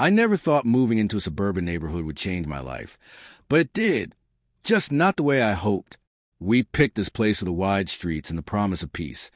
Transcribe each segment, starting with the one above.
I never thought moving into a suburban neighborhood would change my life, but it did. Just not the way I hoped. We picked this place with the wide streets and the promise of peace,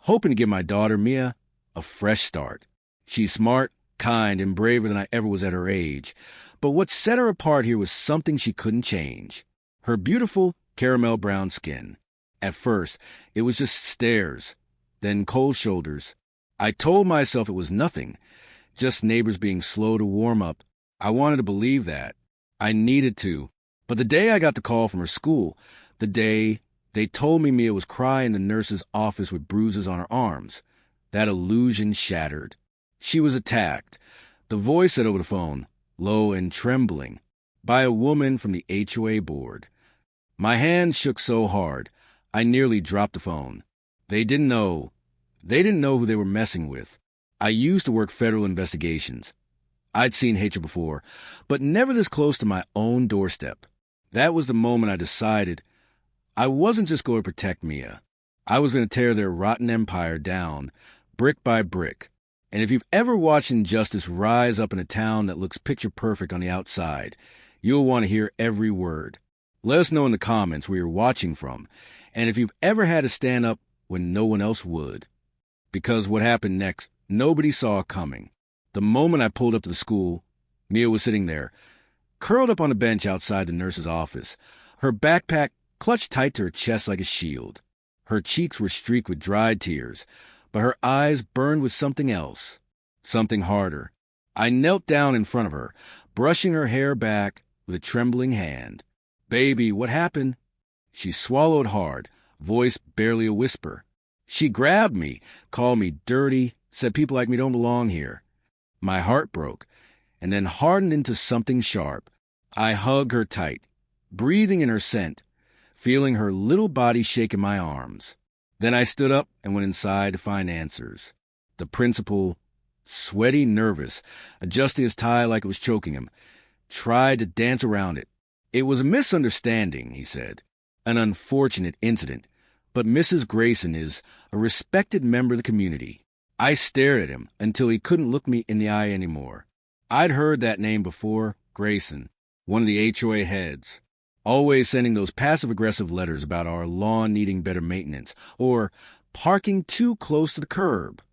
hoping to give my daughter, Mia, a fresh start. She's smart, kind, and braver than I ever was at her age. But what set her apart here was something she couldn't change. Her beautiful caramel brown skin. At first, it was just stares, then cold shoulders. I told myself it was nothing, just neighbors being slow to warm up. I wanted to believe that. I needed to. But the day I got the call from her school, the day they told me Mia was crying in the nurse's office with bruises on her arms, that illusion shattered. She was attacked. The voice said over the phone, low and trembling, by a woman from the HOA board. My hands shook so hard, I nearly dropped the phone. They didn't know. They didn't know who they were messing with. I used to work federal investigations. I'd seen hatred before, but never this close to my own doorstep. That was the moment I decided I wasn't just going to protect Mia. I was going to tear their rotten empire down, brick by brick. And if you've ever watched injustice rise up in a town that looks picture perfect on the outside, you'll want to hear every word. Let us know in the comments where you're watching from, and if you've ever had to stand up when no one else would. Because what happened next, nobody saw coming. The moment I pulled up to the school, Mia was sitting there, curled up on a bench outside the nurse's office, her backpack clutched tight to her chest like a shield. Her cheeks were streaked with dried tears, but her eyes burned with something else, something harder. I knelt down in front of her, brushing her hair back with a trembling hand. "Baby, what happened?" She swallowed hard, voice barely a whisper. She grabbed me, called me dirty, said people like me don't belong here. My heart broke, and then hardened into something sharp. I hugged her tight, breathing in her scent, feeling her little body shake in my arms. Then I stood up and went inside to find answers. The principal, sweaty, nervous, adjusting his tie like it was choking him, tried to dance around it. "It was a misunderstanding," he said. "An unfortunate incident. But Mrs. Grayson is a respected member of the community." I stared at him until he couldn't look me in the eye anymore. I'd heard that name before, Grayson, one of the HOA heads, always sending those passive-aggressive letters about our lawn needing better maintenance, or parking too close to the curb.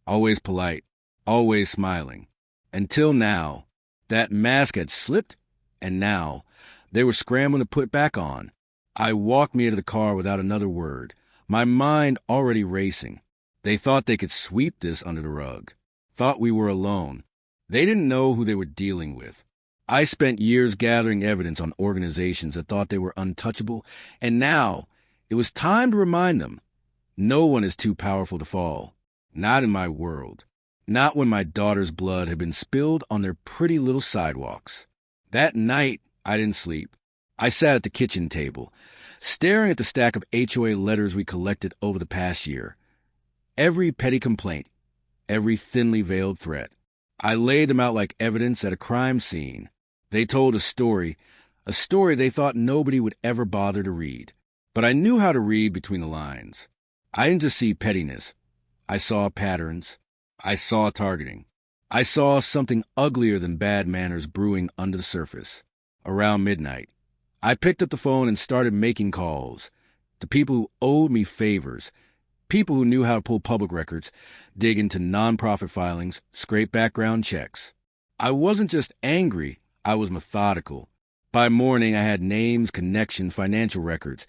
Always polite, always smiling. Until now, that mask had slipped, and now they were scrambling to put it back on. I walked Mia to the car without another word, my mind already racing. They thought they could sweep this under the rug, thought we were alone. They didn't know who they were dealing with. I spent years gathering evidence on organizations that thought they were untouchable, and now it was time to remind them, no one is too powerful to fall. Not in my world. Not when my daughter's blood had been spilled on their pretty little sidewalks. That night, I didn't sleep. I sat at the kitchen table, staring at the stack of HOA letters we collected over the past year. Every petty complaint, every thinly veiled threat. I laid them out like evidence at a crime scene. They told a story they thought nobody would ever bother to read. But I knew how to read between the lines. I didn't just see pettiness. I saw patterns. I saw targeting. I saw something uglier than bad manners brewing under the surface. Around midnight, I picked up the phone and started making calls to people who owed me favors, people who knew how to pull public records, dig into nonprofit filings, scrape background checks. I wasn't just angry, I was methodical. By morning, I had names, connections, financial records,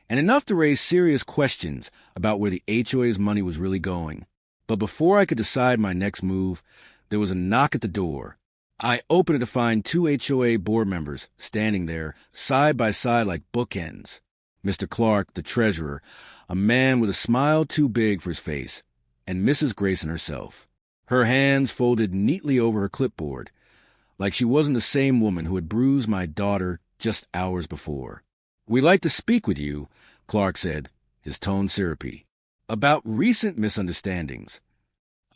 and enough to raise serious questions about where the HOA's money was really going. But before I could decide my next move, there was a knock at the door. I opened it to find two HOA board members standing there, side by side like bookends. Mr. Clark, the treasurer, a man with a smile too big for his face, and Mrs. Grayson herself, her hands folded neatly over her clipboard, like she wasn't the same woman who had bruised my daughter just hours before. "We'd like to speak with you," Clark said, his tone syrupy, "about recent misunderstandings."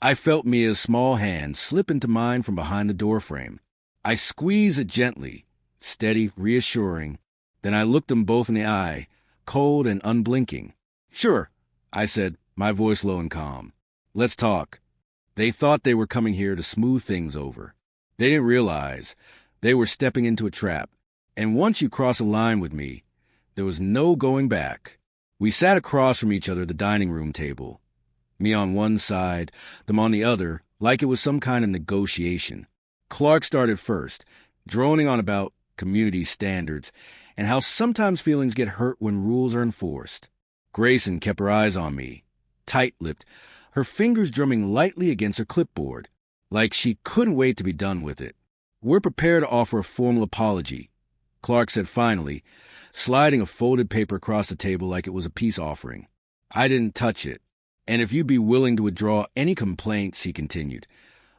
I felt Mia's small hand slip into mine from behind the doorframe. I squeezed it gently, steady, reassuring. Then I looked them both in the eye, cold and unblinking. "Sure," I said, my voice low and calm. "Let's talk." They thought they were coming here to smooth things over. They didn't realize they were stepping into a trap, and once you cross a line with me, there was no going back. We sat across from each other at the dining room table, me on one side, them on the other, like it was some kind of negotiation. Clark started first, droning on about community standards and how sometimes feelings get hurt when rules are enforced. Grayson kept her eyes on me, tight-lipped, her fingers drumming lightly against her clipboard, like she couldn't wait to be done with it. "We're prepared to offer a formal apology," Clark said finally, sliding a folded paper across the table like it was a peace offering. I didn't touch it. "And if you'd be willing to withdraw any complaints," he continued,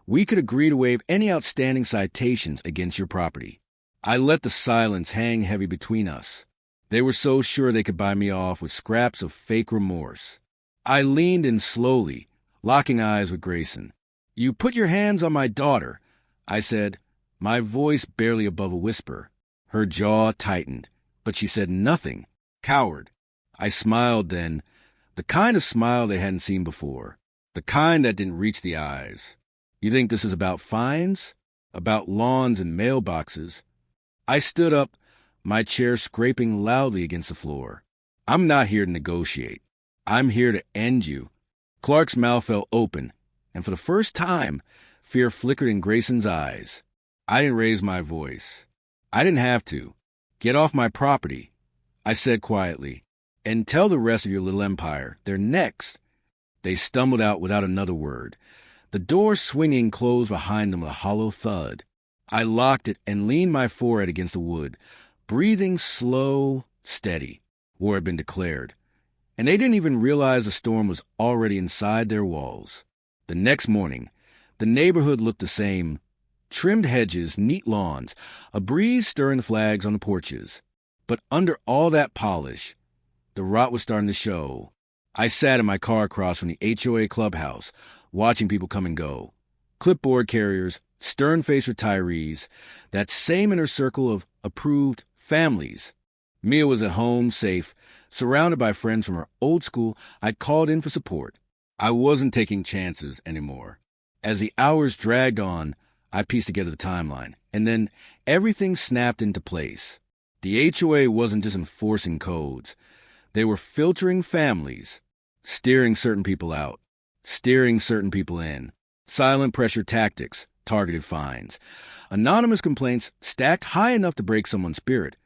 "we could agree to waive any outstanding citations against your property." I let the silence hang heavy between us. They were so sure they could buy me off with scraps of fake remorse. I leaned in slowly, locking eyes with Grayson. "You put your hands on my daughter," I said, my voice barely above a whisper. Her jaw tightened, but she said nothing. "Coward." I smiled then, the kind of smile they hadn't seen before, the kind that didn't reach the eyes. "You think this is about fines? About lawns and mailboxes?" I stood up, my chair scraping loudly against the floor. "I'm not here to negotiate. I'm here to end you." Clark's mouth fell open, and for the first time, fear flickered in Grayson's eyes. I didn't raise my voice. I didn't have to. "Get off my property," I said quietly, "and tell the rest of your little empire they're next." They stumbled out without another word, the door swinging closed behind them with a hollow thud. I locked it and leaned my forehead against the wood, breathing slow, steady. War had been declared, and they didn't even realize the storm was already inside their walls. The next morning, the neighborhood looked the same. Trimmed hedges, neat lawns, a breeze stirring the flags on the porches. But under all that polish, the rot was starting to show. I sat in my car across from the HOA clubhouse, watching people come and go. Clipboard carriers, stern-faced retirees, that same inner circle of approved families. Mia was at home, safe, surrounded by friends from her old school I'd called in for support. I wasn't taking chances anymore. As the hours dragged on, I pieced together the timeline, and then everything snapped into place. The HOA wasn't just enforcing codes. They were filtering families, steering certain people out, steering certain people in. Silent pressure tactics, targeted fines. Anonymous complaints stacked high enough to break someone's spirit,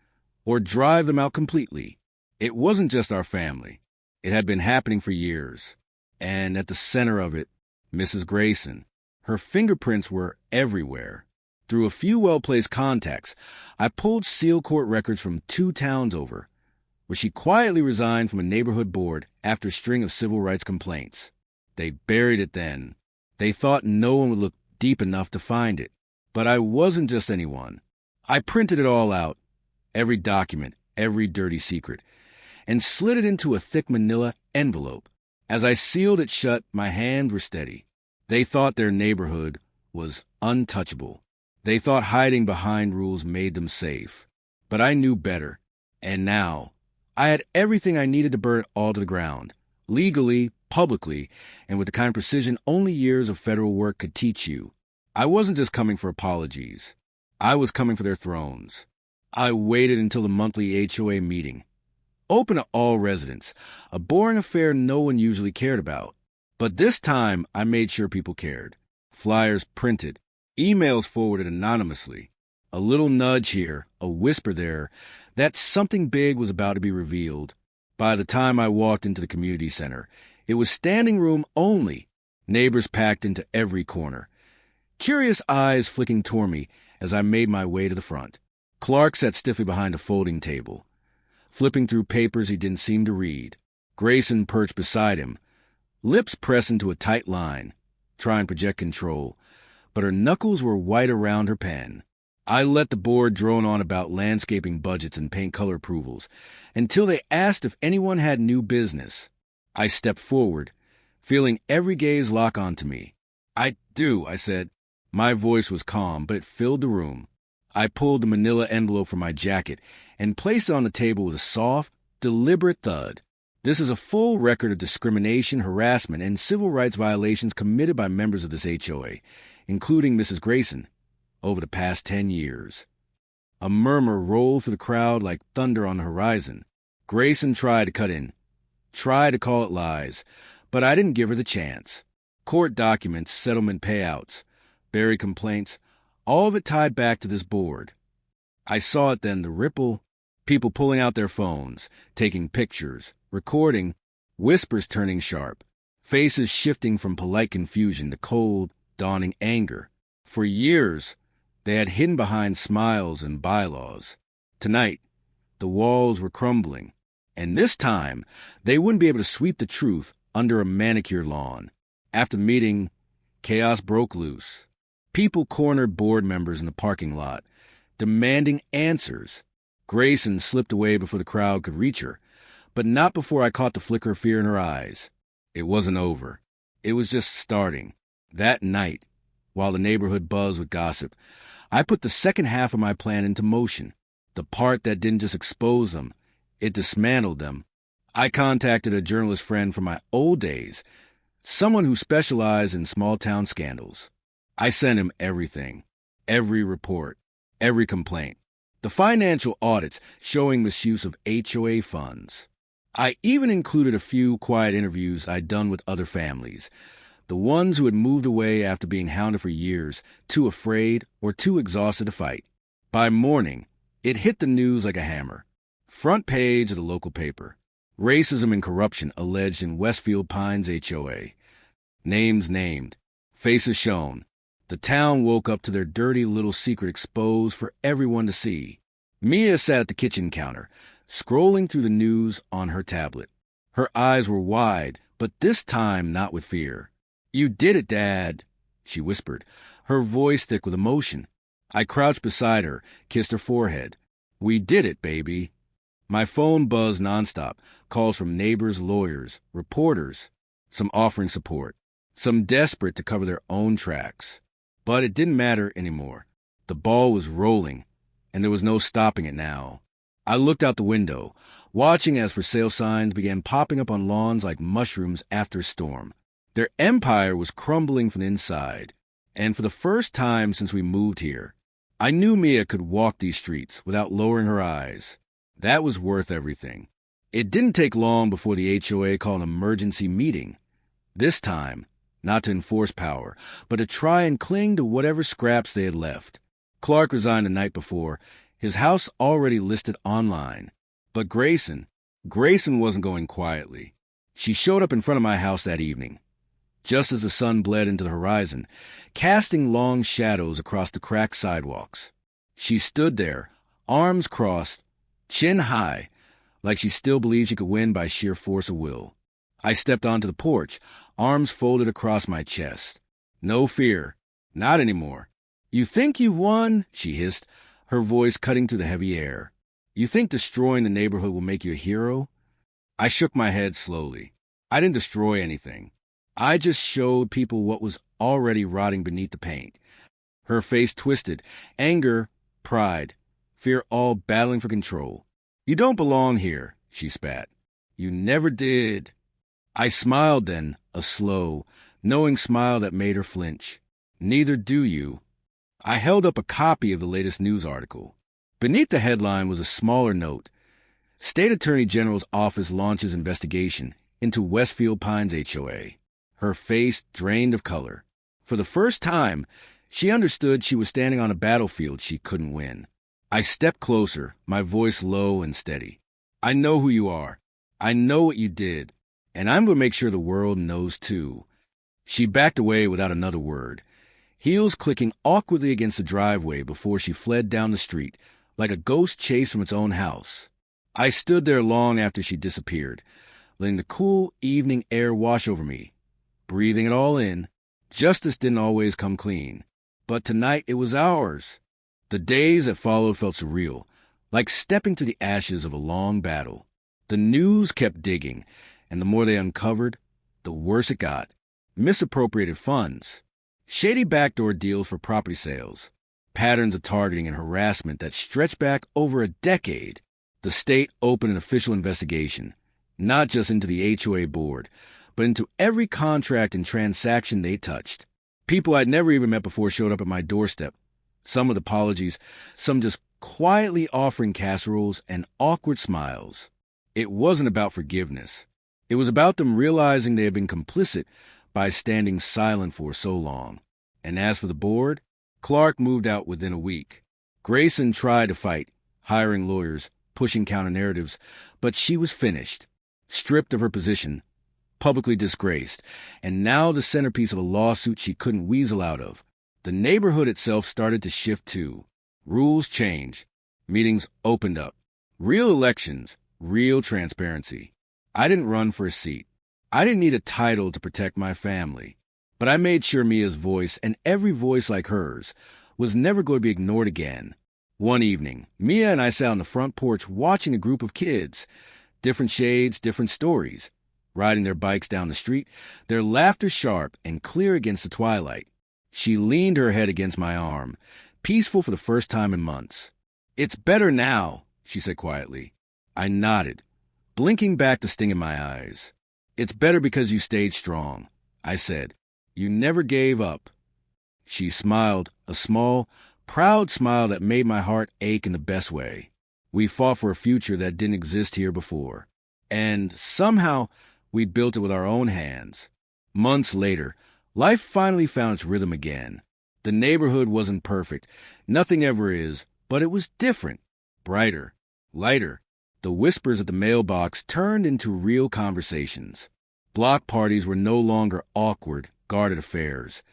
or drive them out completely. It wasn't just our family. It had been happening for years. And at the center of it, Mrs. Grayson. Her fingerprints were everywhere. Through a few well-placed contacts, I pulled seal court records from 2 towns over, where she quietly resigned from a neighborhood board after a string of civil rights complaints. They buried it then. They thought no one would look deep enough to find it. But I wasn't just anyone. I printed it all out, every document, every dirty secret, and slid it into a thick manila envelope. As I sealed it shut, my hands were steady. They thought their neighborhood was untouchable. They thought hiding behind rules made them safe. But I knew better. And now, I had everything I needed to burn it all to the ground. Legally, publicly, and with the kind of precision only years of federal work could teach you. I wasn't just coming for apologies. I was coming for their thrones. I waited until the monthly HOA meeting. Open to all residents, a boring affair no one usually cared about. But this time, I made sure people cared. Flyers printed, emails forwarded anonymously, a little nudge here, a whisper there, that something big was about to be revealed. By the time I walked into the community center, it was standing room only, neighbors packed into every corner. Curious eyes flicking toward me as I made my way to the front. Clark sat stiffly behind a folding table, flipping through papers he didn't seem to read. Grayson perched beside him, lips pressed into a tight line, trying to project control, but her knuckles were white around her pen. I let the board drone on about landscaping budgets and paint color approvals until they asked if anyone had new business. I stepped forward, feeling every gaze lock onto me. "I do," I said. My voice was calm, but it filled the room. I pulled the manila envelope from my jacket and placed it on the table with a soft, deliberate thud. "This is a full record of discrimination, harassment, and civil rights violations committed by members of this HOA, including Mrs. Grayson. over the past 10 years. A murmur rolled through the crowd like thunder on the horizon. Grayson tried to cut in, tried to call it lies, but I didn't give her the chance. Court documents, settlement payouts, buried complaints, all of it tied back to this board. I saw it then, the ripple, people pulling out their phones, taking pictures, recording, whispers turning sharp, faces shifting from polite confusion to cold, dawning anger. For years, they had hidden behind smiles and bylaws. Tonight, the walls were crumbling, and this time, they wouldn't be able to sweep the truth under a manicured lawn. After the meeting, chaos broke loose. People cornered board members in the parking lot, demanding answers. Grayson slipped away before the crowd could reach her, but not before I caught the flicker of fear in her eyes. It wasn't over. It was just starting. That night, while the neighborhood buzzed with gossip, I put the second half of my plan into motion. The part that didn't just expose them, it dismantled them. I contacted a journalist friend from my old days, someone who specialized in small-town scandals. I sent him everything, every report, every complaint, the financial audits showing misuse of HOA funds. I even included a few quiet interviews I'd done with other families, the ones who had moved away after being hounded for years, too afraid or too exhausted to fight. By morning, it hit the news like a hammer. Front page of the local paper. Racism and corruption alleged in Westfield Pines HOA. Names named. Faces shown. The town woke up to their dirty little secret exposed for everyone to see. Mia sat at the kitchen counter, scrolling through the news on her tablet. Her eyes were wide, but this time not with fear. "You did it, Dad," she whispered, her voice thick with emotion. I crouched beside her, kissed her forehead. "We did it, baby." My phone buzzed nonstop, calls from neighbors, lawyers, reporters, some offering support, some desperate to cover their own tracks. But it didn't matter anymore. The ball was rolling, and there was no stopping it now. I looked out the window, watching as for sale signs began popping up on lawns like mushrooms after a storm. Their empire was crumbling from the inside, and for the first time since we moved here, I knew Mia could walk these streets without lowering her eyes. That was worth everything. It didn't take long before the HOA called an emergency meeting. This time, not to enforce power, but to try and cling to whatever scraps they had left. Clark resigned the night before, his house already listed online. But Grayson wasn't going quietly. She showed up in front of my house that evening, just as the sun bled into the horizon, casting long shadows across the cracked sidewalks. She stood there, arms crossed, chin high, like she still believed she could win by sheer force of will. I stepped onto the porch, arms folded across my chest. "No fear. Not anymore." "You think you've won?" she hissed, her voice cutting through the heavy air. "You think destroying the neighborhood will make you a hero?" I shook my head slowly. I didn't destroy anything. I just showed people what was already rotting beneath the paint. Her face twisted, anger, pride, fear all battling for control. "You don't belong here," she spat. "You never did." I smiled then, a slow, knowing smile that made her flinch. "Neither do you." I held up a copy of the latest news article. Beneath the headline was a smaller note. State Attorney General's office launches investigation into Westfield Pines HOA. Her face drained of color. For the first time, she understood she was standing on a battlefield she couldn't win. I stepped closer, my voice low and steady. "I know who you are. I know what you did. And I'm going to make sure the world knows too." She backed away without another word, heels clicking awkwardly against the driveway before she fled down the street, like a ghost chased from its own house. I stood there long after she disappeared, letting the cool evening air wash over me, breathing it all in. Justice didn't always come clean, but tonight it was ours. The days that followed felt surreal, like stepping to the ashes of a long battle. The news kept digging, and the more they uncovered, the worse it got. Misappropriated funds, shady backdoor deals for property sales, patterns of targeting and harassment that stretched back over a decade. The state opened an official investigation, not just into the HOA board, but into every contract and transaction they touched. People I'd never even met before showed up at my doorstep. Some with apologies, some just quietly offering casseroles and awkward smiles. It wasn't about forgiveness. It was about them realizing they had been complicit by standing silent for so long. And as for the board, Clark moved out within a week. Grayson tried to fight, hiring lawyers, pushing counter-narratives, but she was finished, stripped of her position, publicly disgraced, and now the centerpiece of a lawsuit she couldn't weasel out of. The neighborhood itself started to shift too. Rules changed. Meetings opened up. Real elections, real transparency. I didn't run for a seat. I didn't need a title to protect my family. But I made sure Mia's voice, and every voice like hers, was never going to be ignored again. One evening, Mia and I sat on the front porch watching a group of kids. Different shades, different stories. Riding their bikes down the street, their laughter sharp and clear against the twilight. She leaned her head against my arm, peaceful for the first time in months. "It's better now," she said quietly. I nodded, blinking back the sting in my eyes. "It's better because you stayed strong," I said. "You never gave up." She smiled, a small, proud smile that made my heart ache in the best way. We fought for a future that didn't exist here before. And somehow, we'd built it with our own hands. Months later, life finally found its rhythm again. The neighborhood wasn't perfect. Nothing ever is, but it was different. Brighter, lighter. The whispers at the mailbox turned into real conversations. Block parties were no longer awkward, guarded affairs.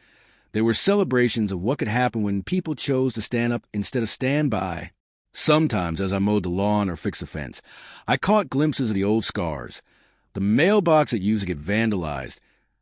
They were celebrations of what could happen when people chose to stand up instead of stand by. Sometimes, as I mowed the lawn or fixed the fence, I caught glimpses of the old scars. The mailbox that used to get vandalized,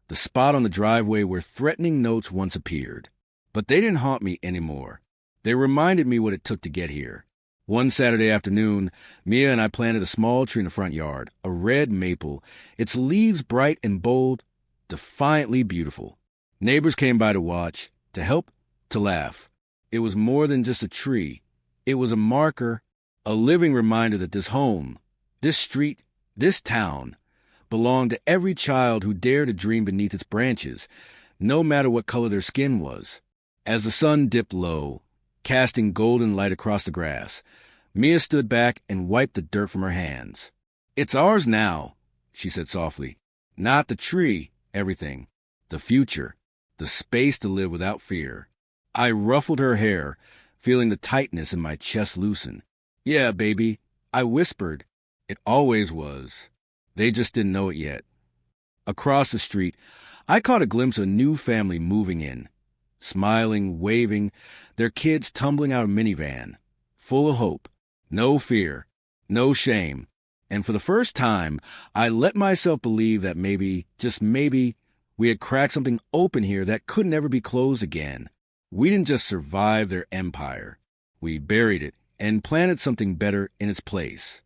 the spot on the driveway where threatening notes once appeared. But they didn't haunt me anymore. They reminded me what it took to get here. One Saturday afternoon, Mia and I planted a small tree in the front yard, a red maple, its leaves bright and bold, defiantly beautiful. Neighbors came by to watch, to help, to laugh. It was more than just a tree. It was a marker, a living reminder that this home, this street, this town, belonged to every child who dared to dream beneath its branches, no matter what color their skin was. As the sun dipped low, casting golden light across the grass, Mia stood back and wiped the dirt from her hands. "It's ours now," she said softly. "Not the tree, everything. The future. The space to live without fear." I ruffled her hair, feeling the tightness in my chest loosen. "Yeah, baby," I whispered. "It always was. They just didn't know it yet." Across the street, I caught a glimpse of a new family moving in. Smiling, waving, their kids tumbling out of a minivan. Full of hope. No fear. No shame. And for the first time, I let myself believe that maybe, just maybe, we had cracked something open here that could never be closed again. We didn't just survive their empire. We buried it and planted something better in its place.